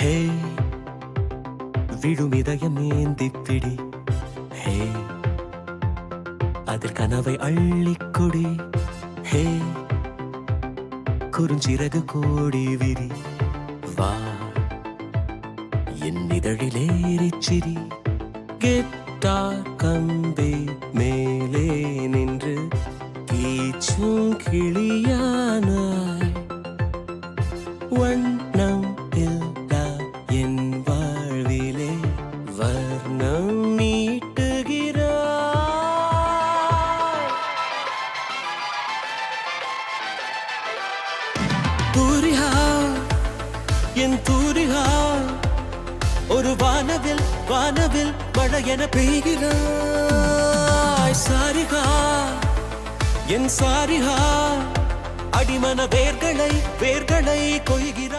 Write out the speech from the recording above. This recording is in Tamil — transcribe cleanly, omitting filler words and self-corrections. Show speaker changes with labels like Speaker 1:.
Speaker 1: ஹே விடும் இதயம் ஏந்திப்பிடி. ஹே அதில் கனவை அள்ளிக்கொடி. ஹே குறுஞ்சிறகு கோடி விரி. வா என் இதழிலேறிச்சிரி. கெட்டார் கம்பே மேலே நின்று கீச்சும் கிளியானாய். வண்ணம் இல்லா என் வாழ்விலே வர்ணம் நீட்டுகிறாய். தூரிகா என் தூரிகா ஒரு வானவில் வானவில் மழை என பெய்கிறாய். சாரிகா என் சாரிகா அடிமன வேர்களை வேர்களை கொய்கிறாய்.